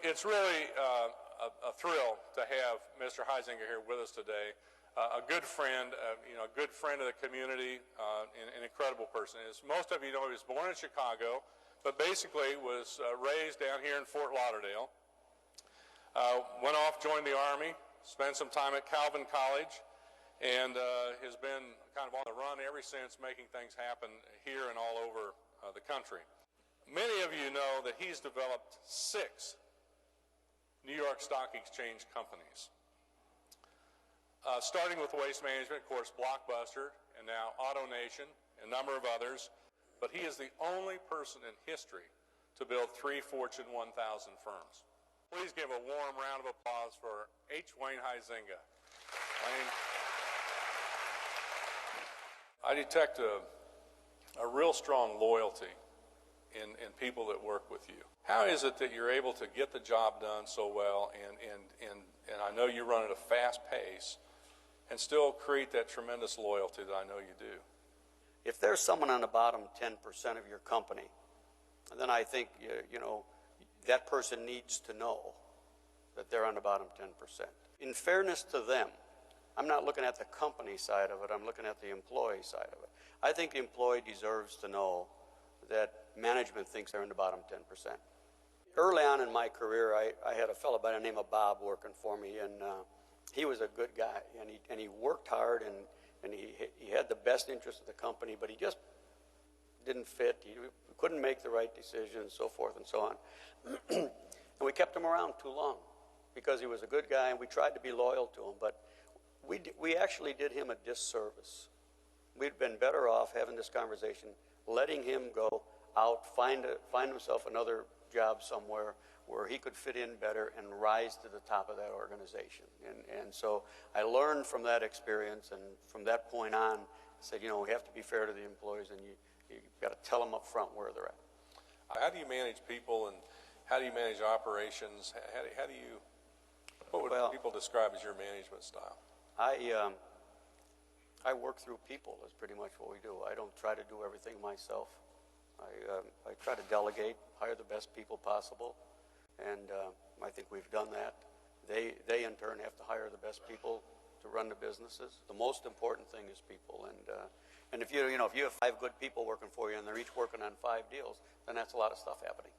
It's really a thrill to have Mr. Huizenga here with us today. A good friend, a good friend of the community, an incredible person. As most of you know, he was born in Chicago, but basically was raised down here in Fort Lauderdale. Went off, joined the Army, spent some time at Calvin College, and has been kind of on the run ever since, making things happen here and all over the country. Many of you know that he's developed 6 New York Stock Exchange companies. Starting with Waste Management, of course, Blockbuster, and now AutoNation, and a number of others. But he is the only person in history to build 3 Fortune 1000 firms. Please give a warm round of applause for H. Wayne Huizenga. Wayne, I detect a real strong loyalty in people that work with you. How is it that you're able to get the job done so well, and I know you run at a fast pace, and still create that tremendous loyalty that I know you do? If there's someone on the bottom 10% of your company, then I think that person needs to know that they're on the bottom 10%. In fairness to them, I'm not looking at the company side of it, I'm looking at the employee side of it. I think the employee deserves to know that management thinks they're in the bottom 10%. Early on in my career, I had a fellow by the name of Bob working for me, and he was a good guy, and he worked hard, and he had the best interest of the company, but he just didn't fit. He couldn't make the right decisions, so forth and so on. And we kept him around too long because he was a good guy, and we tried to be loyal to him, but we actually did him a disservice. We'd been better off having this conversation, letting him go out, find himself another job somewhere where he could fit in better and rise to the top of that organization. And so I learned from that experience, and from that point on, I said, we have to be fair to the employees, and you've got to tell them up front where they're at. How do you manage people, and how do you manage operations? What would people describe as your management style? I work through people is pretty much what we do. I don't try to do everything myself. I try to delegate, hire the best people possible, and I think we've done that. They in turn have to hire the best people to run the businesses. The most important thing is people, and if you have 5 good people working for you and they're each working on 5 deals, then that's a lot of stuff happening.